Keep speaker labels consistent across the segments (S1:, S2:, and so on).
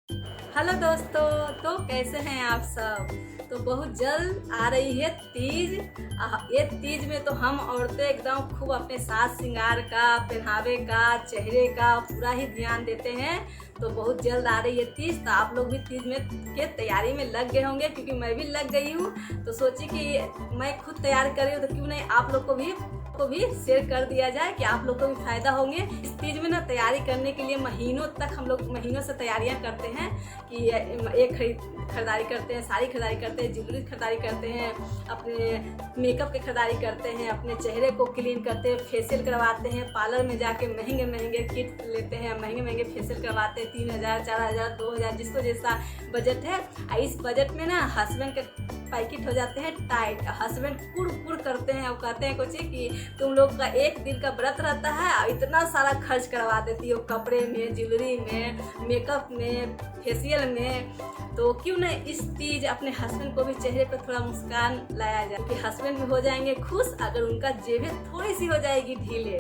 S1: Hello दोस्तों, तो कैसे हैं आप सब। तो बहुत जल्द आ रही है तीज। ये तीज में तो हम औरतें एकदम खूब अपने साज श्रृंगार का, पहनावे का, चेहरे का पूरा ही ध्यान देते हैं। तो बहुत जल्द आ रही है तीज, तो आप लोग भी तीज में के तैयारी में लग गए होंगे, क्योंकि मैं भी लग गई हूँ। तो सोची कि मैं खुद तैयार कर रही हूँ, तो क्यों नहीं आप लोग को भी शेयर कर दिया जाए कि आप लोग को भी फायदा होंगे। इस तीज में ना तैयारी करने के लिए महीनों तक हम लोग महीनों से तैयारियां करते हैं कि एक खरीदारी करते हैं, साड़ी खरीदारी करते हैं, ज्वेलरी खरीदारी करते हैं, अपने मेकअप की खरीदारी करते हैं, अपने चेहरे को क्लीन करते हैं, फेशियल करवाते हैं, पार्लर में जाके महंगे महंगे किट लेते हैं, महंगे महंगे फेशियल करवाते हैं, 3,000 4,000 2,000 जिसको जैसा बजट है। इस बजट में ना हस्बैंड के पैकेट हो जाते हैं टाइट। हस्बैंड कुड़ करते हैं और कहते हैं कुछ कि तुम लोग का एक दिन का व्रत रहता है और इतना सारा खर्च करवा देती हो कपड़े में, ज्वेलरी में, मेकअप में, फेशियल में। तो क्यों न इस तीज अपने हस्बैंड को भी चेहरे पर थोड़ा मुस्कान लाया जाए, क्योंकि हस्बैंड भी हो जाएंगे खुश अगर उनका जेबें थोड़ी सी हो जाएगी ढीले।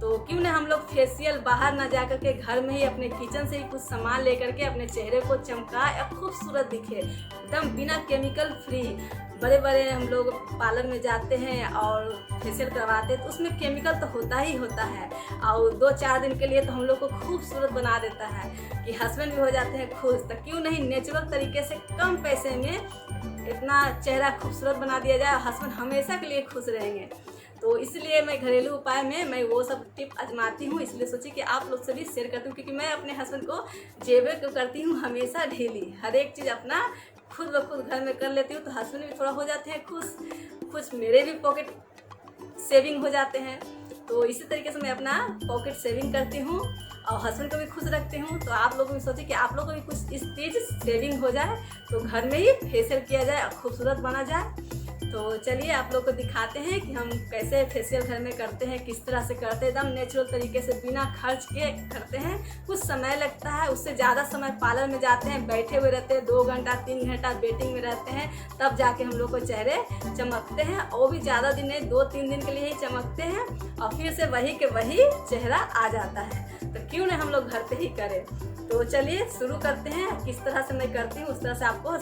S1: तो क्यों न हम लोग फेशियल बाहर ना जा करके घर में ही अपने किचन से ही कुछ सामान लेकर के अपने चेहरे को चमका या खूबसूरत दिखे, एकदम बिना केमिकल फ्री। बड़े बड़े हम लोग पार्लर में जाते हैं और फेशियल करवाते हैं, तो उसमें केमिकल तो होता ही होता है, और 2-4 दिन के लिए तो हम लोग को खूबसूरत बना देता है कि हस्बैंड भी हो जाते हैं खुश। तो क्यों नहीं नेचुरल तरीके से कम पैसे में इतना चेहरा खूबसूरत बना दिया जाए, हस्बैंड हमेशा के लिए खुश रहेंगे। तो इसलिए मैं घरेलू उपाय में मैं वो सब टिप आजमाती हूँ, इसलिए सोची कि आप लोग से भी शेयर करती हूँ, क्योंकि मैं अपने हस्बैंड को जेबें को करती हूँ हमेशा ढीली। हर एक चीज़ अपना खुद ब खुद घर में कर लेती हूँ, तो हस्बैंड भी थोड़ा हो जाते हैं खुश, कुछ मेरे भी पॉकेट सेविंग हो जाते हैं। तो इसी तरीके से मैं अपना पॉकेट सेविंग करती हूँ और हस्बैंड को भी खुश रखती हूँ। तो आप लोगों भी सोचिए कि आप लोगों को भी कुछ इस चीज़ सेविंग हो जाए, तो घर में ही फेशियल किया जाए और खूबसूरत बना जाए। तो चलिए आप लोग को दिखाते हैं कि हम कैसे फेशियल घर में करते हैं, किस तरह से करते हैं, एकदम नेचुरल तरीके से बिना खर्च के करते हैं। कुछ समय लगता है, उससे ज़्यादा समय पार्लर में जाते हैं, बैठे हुए रहते हैं 2 घंटा 3 घंटा वेटिंग में रहते हैं, तब जाके हम लोग को चेहरे चमकते हैं। और भी ज़्यादा दिन नहीं, 2-3 दिन के लिए ही चमकते हैं और फिर से वही के वही चेहरा आ जाता है। तो क्यों नहीं हम लोग घर पे ही करें। तो चलिए शुरू करते हैं। किस तरह से मैं करती हूँ उस तरह से आपको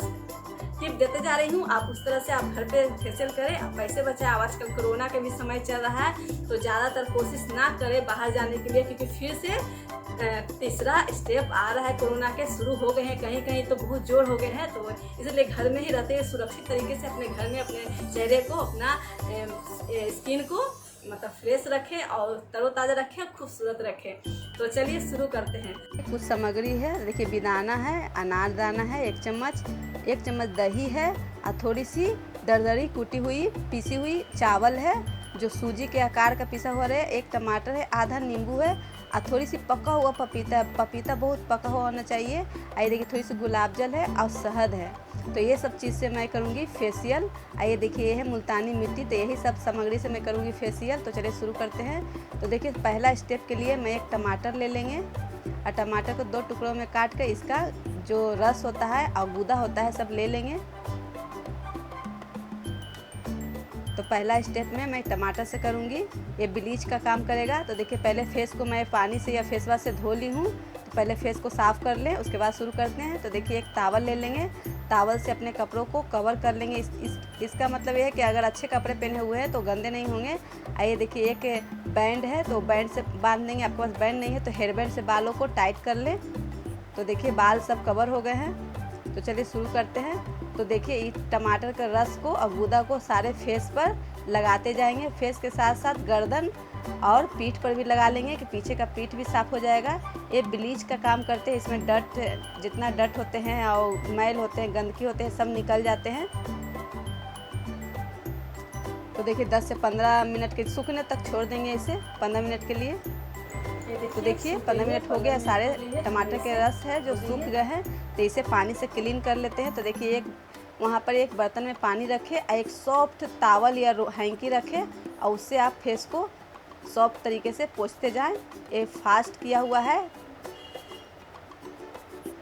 S1: टिप देते जा रही हूँ, आप उस तरह से आप घर पे फेशियल करें, आप पैसे बचाएं। आजकल कोरोना के भी समय चल रहा है, तो ज़्यादातर कोशिश ना करें बाहर जाने के लिए, क्योंकि फिर से तीसरा स्टेप आ रहा है। कोरोना के शुरू हो गए हैं, कहीं कहीं तो बहुत जोर हो गए हैं। तो इसलिए घर में ही रहते हुए सुरक्षित तरीके से अपने घर में अपने चेहरे को, अपना स्किन को मतलब फ्रेश रखें और तरोताज़ा रखें, खूबसूरत रखें। तो चलिए शुरू करते हैं।
S2: कुछ सामग्री है, देखिए बेदाना है, अनारदाना है 1 चम्मच, 1 चम्मच दही है और थोड़ी सी दरदरी कूटी हुई पीसी हुई चावल है जो सूजी के आकार का पिसा हुआ है, 1 टमाटर है, आधा नींबू है और थोड़ी सी पका हुआ पपीता बहुत पका हुआ होना चाहिए। आइए देखिए थोड़ी सी गुलाब जल है और शहद है। तो ये सब चीज़ से मैं करूँगी फेशियल। आइए देखिए ये है मुल्तानी मिट्टी, तो यही सब सामग्री से मैं करूँगी फेशियल। तो चलिए शुरू करते हैं। तो देखिए पहला स्टेप के लिए मैं 1 टमाटर ले लेंगे और टमाटर को 2 टुकड़ों में काट कर इसका जो रस होता है और गूदा होता है सब ले लेंगे। तो पहला स्टेप में मैं टमाटर से करूँगी, ये ब्लीच का काम करेगा। तो देखिए पहले फेस को मैं पानी से या फेस वॉश से धो ली हूँ, तो पहले फेस को साफ़ कर लें, उसके बाद शुरू करते हैं। तो देखिए एक तावल ले लेंगे, तावल से अपने कपड़ों को कवर कर लेंगे। इसका मतलब ये है कि अगर अच्छे कपड़े पहने हुए हैं तो गंदे नहीं होंगे। आइए देखिए एक बैंड है, तो बैंड से बांध देंगे। आपके पास बैंड नहीं है तो हेयर बैंड से बालों को टाइट कर लें। तो देखिए बाल सब कवर हो गए हैं। तो चलिए शुरू करते हैं। तो देखिए इस टमाटर के रस को और गूदा को सारे फेस पर लगाते जाएंगे। फेस के साथ साथ गर्दन और पीठ पर भी लगा लेंगे कि पीछे का पीठ भी साफ़ हो जाएगा। ये ब्लीच का काम करते हैं, इसमें डट जितना डट होते हैं और मैल होते हैं, गंदगी होते हैं, सब निकल जाते हैं। तो देखिए 10 से 15 मिनट के सूखने तक छोड़ देंगे इसे 15 मिनट के लिए। तो देखिए 15 मिनट हो गया, सारे टमाटर के रस है जो सूख गए हैं। तो इसे पानी से क्लीन कर लेते हैं। तो देखिए वहाँ पर एक बर्तन में पानी रखें, एक सॉफ्ट तावल या हैंकी रखें और उससे आप फेस को सॉफ्ट तरीके से पोंछते जाएं। ये फास्ट किया हुआ है।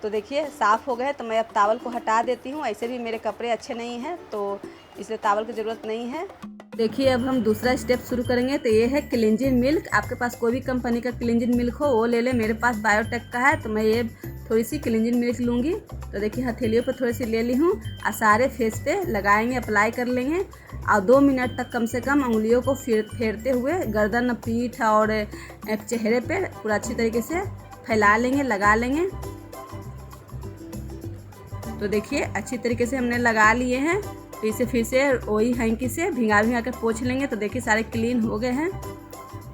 S2: तो देखिए साफ़ हो गए, तो मैं अब तावल को हटा देती हूँ। ऐसे भी मेरे कपड़े अच्छे नहीं हैं तो इसलिए तावल की ज़रूरत नहीं है। देखिए अब हम दूसरा स्टेप शुरू करेंगे। तो ये है क्लींजिंग मिल्क। आपके पास कोई भी कंपनी का क्लींजिंग मिल्क हो वो ले लें। मेरे पास बायोटेक का है, तो मैं ये थोड़ी सी क्लींजिंग मिल्क लूँगी। तो देखिए हथेलियों पर थोड़ी सी ले ली हूँ और सारे फेस पे लगाएंगे, अप्लाई कर लेंगे और 2 मिनट तक कम से कम उंगलियों को फेरते हुए गर्दन, पीठ और चेहरे पे पूरा अच्छी तरीके से फैला लेंगे, लगा लेंगे। तो देखिए अच्छी तरीके से हमने लगा लिए हैं। तो इसे फिर से वही हैंकी से भिंगा कर पोंछ लेंगे। तो देखिए सारे क्लीन हो गए हैं।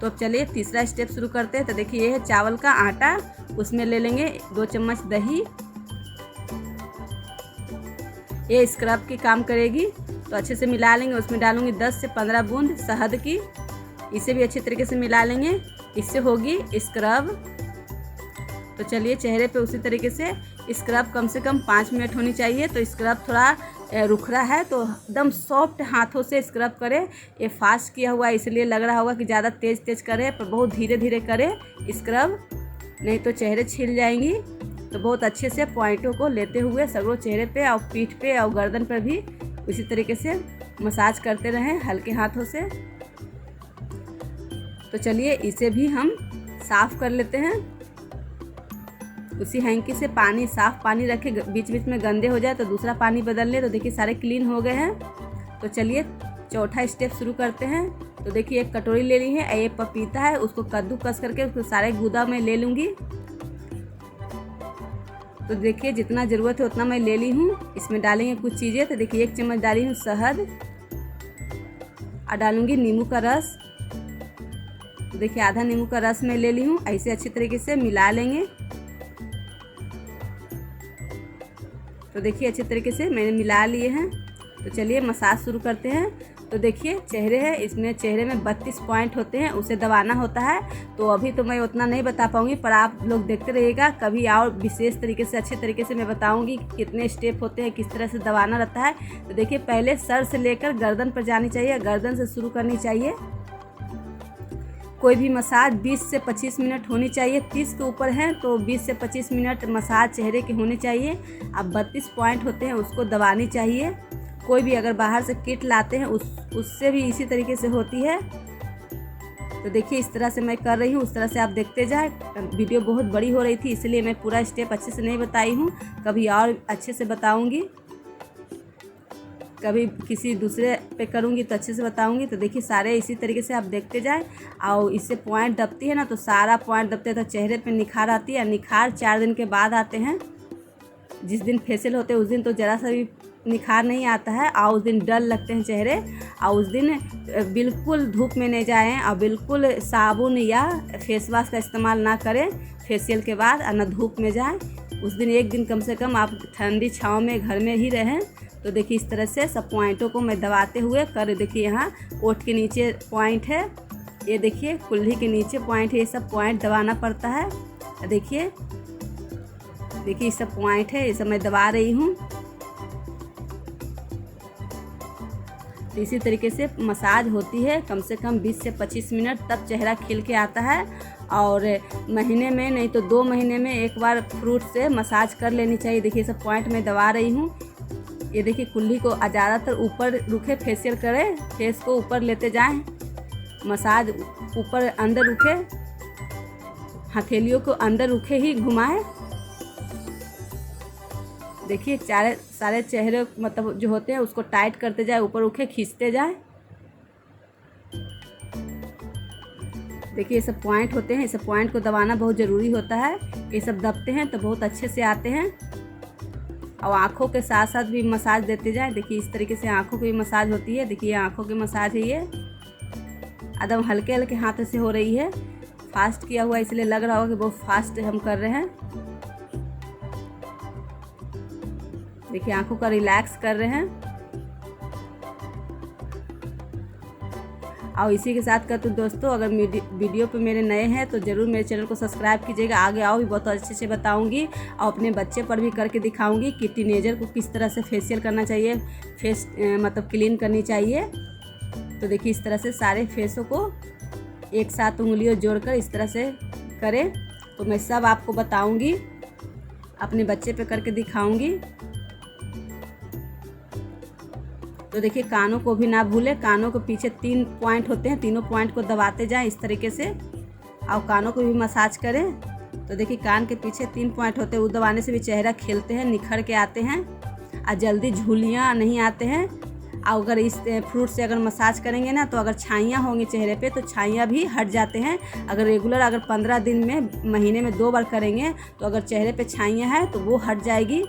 S2: तो अब चलिए तीसरा स्टेप शुरू करते हैं। तो देखिए ये है चावल का आटा, उसमें ले लेंगे 2 चम्मच दही। ये स्क्रब की काम करेगी, तो अच्छे से मिला लेंगे। उसमें डालूंगी 10 से 15 बूंद शहद की, इसे भी अच्छे तरीके से मिला लेंगे, इससे होगी स्क्रब। तो चलिए चेहरे पे उसी तरीके से स्क्रब कम से कम 5 मिनट होनी चाहिए। तो स्क्रब थोड़ा रुखरा है तो एकदम सॉफ्ट हाथों से स्क्रब करें। ये फास्ट किया हुआ इसलिए लग रहा होगा कि ज़्यादा तेज़ करें, पर बहुत धीरे धीरे करें स्क्रब, नहीं तो चेहरे छिल जाएंगी। तो बहुत अच्छे से पॉइंटों को लेते हुए सगरों चेहरे पे और पीठ पे और गर्दन पर भी उसी तरीके से मसाज करते रहें हल्के हाथों से। तो चलिए इसे भी हम साफ़ कर लेते हैं। उसी हैंकी से पानी, साफ़ पानी रखे, बीच बीच में गंदे हो जाए तो दूसरा पानी बदल ले। तो देखिए सारे क्लीन हो गए हैं। तो चलिए चौथा स्टेप शुरू करते हैं। तो देखिए एक कटोरी ले ली है, ये पपीता है, उसको कद्दूकस करके उसको सारे गूदा मैं ले लूँगी। तो देखिए जितना ज़रूरत है उतना मैं ले ली हूँ। इसमें डालेंगे कुछ चीज़ें। तो देखिए 1 चम्मच डाली हूँ शहद और डालूँगी नींबू का रस। तो देखिए आधा नींबू का रस मैं ले ली हूँ। ऐसे अच्छी तरीके से मिला लेंगे। तो देखिए अच्छे तरीके से मैंने मिला लिए हैं। तो चलिए मसाज शुरू करते हैं। तो देखिए चेहरे है, इसमें चेहरे में 32 पॉइंट होते हैं, उसे दबाना होता है। तो अभी तो मैं उतना नहीं बता पाऊँगी, पर आप लोग देखते रहिएगा, कभी और विशेष तरीके से अच्छे तरीके से मैं बताऊँगी कितने स्टेप होते हैं, किस तरह से दबाना रहता है। तो देखिए पहले सर से लेकर गर्दन पर जानी चाहिए, गर्दन से शुरू करनी चाहिए। कोई भी मसाज 20 से 25 मिनट होनी चाहिए। 30 के ऊपर हैं तो 20 से 25 मिनट मसाज चेहरे के होने चाहिए। अब 32 पॉइंट होते हैं, उसको दबानी चाहिए। कोई भी अगर बाहर से किट लाते हैं उससे भी इसी तरीके से होती है। तो देखिए इस तरह से मैं कर रही हूँ, उस तरह से आप देखते जाए। वीडियो बहुत बड़ी हो रही थी इसलिए मैं पूरा स्टेप अच्छे से नहीं बताई हूँ, कभी और अच्छे से बताऊँगी, कभी किसी दूसरे पे करूँगी तो अच्छे से बताऊँगी। तो देखिए सारे इसी तरीके से आप देखते जाए। और इससे पॉइंट दबती है ना, तो सारा पॉइंट दबते हैं तो चेहरे पे निखार आती है। निखार 4 दिन के बाद आते हैं। जिस दिन फेशियल होते हैं उस दिन तो ज़रा सा भी निखार नहीं आता है और उस दिन डल लगते हैं चेहरे। और उस दिन बिल्कुल धूप में नहीं जाएं और बिल्कुल साबुन या फेस वॉश का इस्तेमाल ना करें फेशियल के बाद, और ना धूप में जाएं। उस दिन एक दिन कम से कम आप ठंडी छाँव में घर में ही रहें। तो देखिए इस तरह से सब पॉइंटों को मैं दबाते हुए कर, देखिए यहाँ ओठ के नीचे पॉइंट है, ये देखिए कुल्ली के नीचे पॉइंट है, ये सब पॉइंट दबाना पड़ता है। देखिए ये सब पॉइंट है, ये सब मैं दबा रही हूँ। तो इसी तरीके से मसाज होती है कम से कम 20 से 25 मिनट, तब चेहरा खिल के आता है। और महीने में नहीं तो 2 महीने में एक बार फ्रूट से मसाज कर लेनी चाहिए। देखिए सब पॉइंट मैं दबा रही हूँ। ये देखिए कुल्ली को ज़्यादातर ऊपर रुखे फेशियल करें, फेस को ऊपर लेते जाएं, मसाज ऊपर अंदर रुखे, हथेलियों को अंदर रुखे ही घुमाएं। देखिए सारे चेहरे मतलब जो होते हैं उसको टाइट करते जाए, ऊपर उठे खींचते जाए। देखिए ये सब पॉइंट होते हैं, ये सब पॉइंट को दबाना बहुत ज़रूरी होता है। ये सब दबते हैं तो बहुत अच्छे से आते हैं। और आँखों के साथ साथ भी मसाज देते जाए। देखिए इस तरीके से आँखों की भी मसाज होती है। देखिए आँखों की मसाज है, ये एकदम हल्के हल्के हाथों से हो रही है। फास्ट किया हुआ इसलिए लग रहा होगा कि बहुत फास्ट हम कर रहे हैं। देखिए आंखों का रिलैक्स कर रहे हैं। और इसी के साथ का तो दोस्तों, अगर वीडियो पे मेरे नए हैं तो ज़रूर मेरे चैनल को सब्सक्राइब कीजिएगा। आगे आओ भी बहुत अच्छे से बताऊंगी और अपने बच्चे पर भी करके दिखाऊंगी कि टीनेजर को किस तरह से फेशियल करना चाहिए, फेस मतलब क्लीन करनी चाहिए। तो देखिए इस तरह से सारे फेसों को एक साथ उंगलियों जोड़कर इस तरह से करें। तो मैं सब आपको बताऊँगी, अपने बच्चे पे करके दिखाऊँगी। तो देखिए कानों को भी ना भूलें, कानों के पीछे 3 पॉइंट होते हैं, तीनों पॉइंट को दबाते जाएं इस तरीके से, और कानों को भी मसाज करें। तो देखिए कान के पीछे 3 पॉइंट होते हैं, वो दबाने से भी चेहरा खिलते हैं, निखर के आते हैं और जल्दी झुर्रियाँ नहीं आते हैं। और अगर इस फ्रूट से अगर मसाज करेंगे ना तो अगर छाइयाँ होंगी चेहरे पे तो छाइयाँ भी हट जाते हैं। अगर रेगुलर अगर 15 दिन में महीने में 2 बार करेंगे तो अगर चेहरे पे छाइयाँ हैं तो वो हट जाएगी।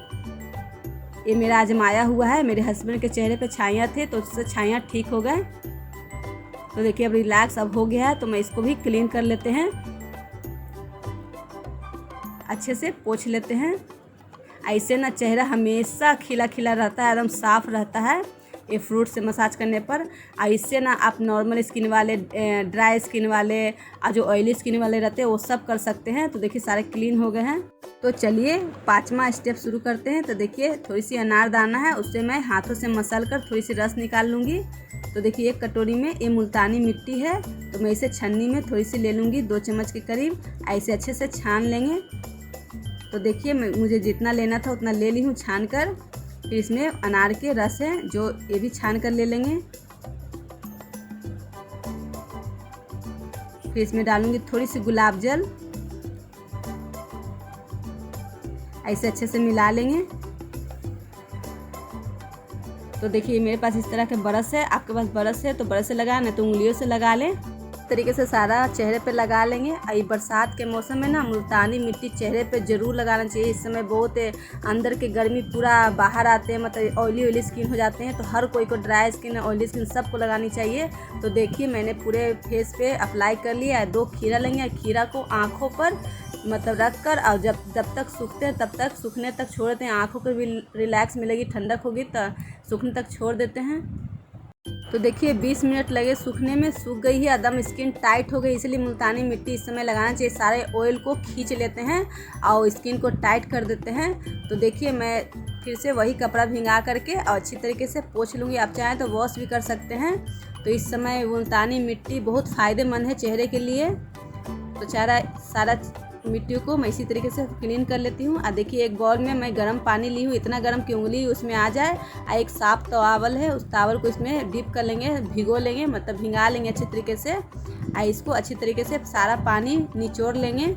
S2: ये मेरा आजमाया हुआ है, मेरे हस्बैंड के चेहरे पे छाइयाँ थे तो उससे छाइयाँ ठीक हो गए। तो देखिए अब रिलैक्स अब हो गया है, तो मैं इसको भी क्लीन कर लेते हैं, अच्छे से पोंछ लेते हैं। ऐसे ना चेहरा हमेशा खिला खिला रहता है, एकदम साफ रहता है ये फ्रूट से मसाज करने पर। और इससे ना आप नॉर्मल स्किन वाले, ड्राई स्किन वाले और जो ऑयली स्किन वाले रहते हैं वो सब कर सकते हैं। तो देखिए सारे क्लीन हो गए हैं। तो चलिए 5वां स्टेप शुरू करते हैं। तो देखिए थोड़ी सी अनारदाना है, उससे मैं हाथों से मसल कर थोड़ी सी रस निकाल लूँगी। तो देखिए एक कटोरी में ये मुल्तानी मिट्टी है, तो मैं इसे छन्नी में थोड़ी सी ले लूँगी, 2 चम्मच के करीब। ऐसे अच्छे से छान लेंगे। तो देखिए मुझे जितना लेना था उतना ले ली हूँ छान कर। फिर इसमें अनार के रस है जो ये भी छान कर ले लेंगे। फिर इसमें डालूंगी थोड़ी सी गुलाब जल, ऐसे अच्छे से मिला लेंगे। तो देखिए मेरे पास इस तरह के ब्रश है, आपके पास ब्रश है तो ब्रश से लगाएं, नहीं तो उंगलियों से लगा लें। इस तरीके से सारा चेहरे पे लगा लेंगे। और बरसात के मौसम में ना मुल्तानी मिट्टी चेहरे पे ज़रूर लगाना चाहिए। इस समय बहुत अंदर के गर्मी पूरा बाहर आते हैं, मतलब ऑयली स्किन हो जाते हैं, तो हर कोई को ड्राई स्किन ऑयली स्किन सबको लगानी चाहिए। तो देखिए मैंने पूरे फेस पे अप्लाई कर लिया। 2 खीरा लेंगे, खीरा को आँखों पर मतलब रख कर और जब तक सूखते हैं तब तक सूखने तक छोड़ देते हैं। आँखों को भी रिलैक्स मिलेगी, ठंडक होगी तो सूखने तक छोड़ देते हैं। तो देखिए 20 मिनट लगे सूखने में, सूख गई है, एकदम स्किन टाइट हो गई। इसलिए मुल्तानी मिट्टी इस समय लगाना चाहिए। सारे ऑयल को खींच लेते हैं और स्किन को टाइट कर देते हैं। तो देखिए मैं फिर से वही कपड़ा भिंगा करके और अच्छी तरीके से पोंछ लूँगी। आप चाहें तो वॉश भी कर सकते हैं। तो इस समय मुल्तानी मिट्टी बहुत फ़ायदेमंद है चेहरे के लिए। तो सारा मिट्टी को मैं इसी तरीके से क्लीन कर लेती हूँ। और देखिए एक बाउल में मैं गर्म पानी ली हूँ, इतना गर्म कि उंगली उसमें आ जाए। और एक साफ टॉवल है, उस टॉवल को इसमें डिप कर लेंगे, भिगो लेंगे, मतलब भिंगा लेंगे अच्छी तरीके से। और इसको अच्छी तरीके से सारा पानी निचोड़ लेंगे।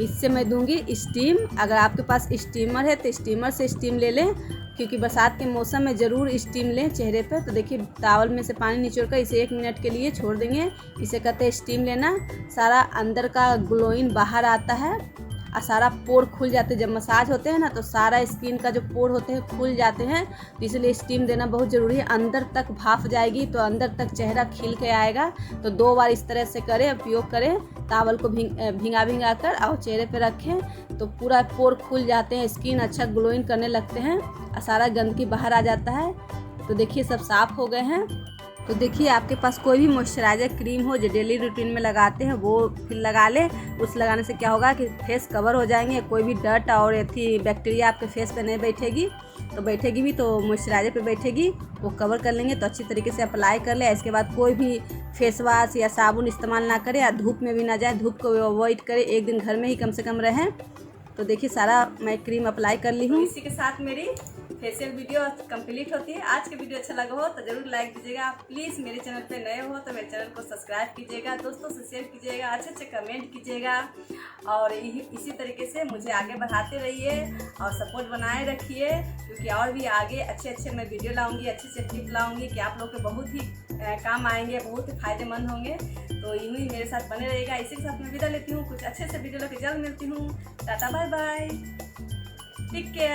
S2: इससे मैं दूंगी स्टीम। अगर आपके पास स्टीमर है तो स्टीमर से स्टीम ले लें, क्योंकि बरसात के मौसम में ज़रूर स्टीम लें चेहरे पर। तो देखिए टॉवल में से पानी निचोड़कर इसे 1 मिनट के लिए छोड़ देंगे। इसे कहते हैं स्टीम लेना। सारा अंदर का ग्लोइंग बाहर आता है और सारा पोर खुल जाते हैं। जब मसाज होते हैं ना तो सारा स्किन का जो पोर होते हैं खुल जाते हैं। तो इसलिए स्टीम देना बहुत ज़रूरी है। अंदर तक भाप जाएगी तो अंदर तक चेहरा खिल के आएगा। तो 2 बार इस तरह से करें, उपयोग करें। टॉवल को भिंगा कर और चेहरे पे रखें तो पूरा पोर खुल जाते हैं, स्किन अच्छा ग्लोइंग करने लगते हैं और सारा गंदगी बाहर आ जाता है। तो देखिए सब साफ़ हो गए हैं। तो देखिए आपके पास कोई भी मॉइस्चराइजर क्रीम हो जो डेली रूटीन में लगाते हैं वो फिर लगा ले। उस लगाने से क्या होगा कि फेस कवर हो जाएंगे, कोई भी डर्ट और एथी बैक्टीरिया आपके फेस पे नहीं बैठेगी। तो बैठेगी भी तो मॉइस्चराइजर पे बैठेगी, वो कवर कर लेंगे। तो अच्छी तरीके से अप्लाई कर ले। इसके बाद कोई भी फेस वॉश या साबुन इस्तेमाल ना करें या धूप में भी ना जाए, धूप को अवॉइड करें। 1 दिन घर में ही कम से कम रहें। तो देखिए सारा मैं क्रीम अप्लाई कर ली हूँ। इसी के साथ मेरी फेशियल वीडियो कंप्लीट होती है। आज के वीडियो अच्छा लगा हो तो ज़रूर लाइक दीजिएगा। प्लीज़ मेरे चैनल पे नए हो तो मेरे चैनल को सब्सक्राइब कीजिएगा, दोस्तों से शेयर कीजिएगा, अच्छे कमेंट कीजिएगा। और इसी तरीके से मुझे आगे बढ़ाते रहिए और सपोर्ट बनाए रखिए, क्योंकि और भी आगे अच्छे मैं वीडियो लाऊंगी, अच्छे से टिप लाऊंगी कि आप लोग के बहुत ही काम आएंगे, बहुत ही फायदेमंद होंगे। तो यूँ ही मेरे साथ बने रहिएगा। इसी के साथ मैं विदा लेती हूँ। कुछ अच्छे से वीडियो लेकर जल्द मिलती हूँ। Tata bye bye, take care.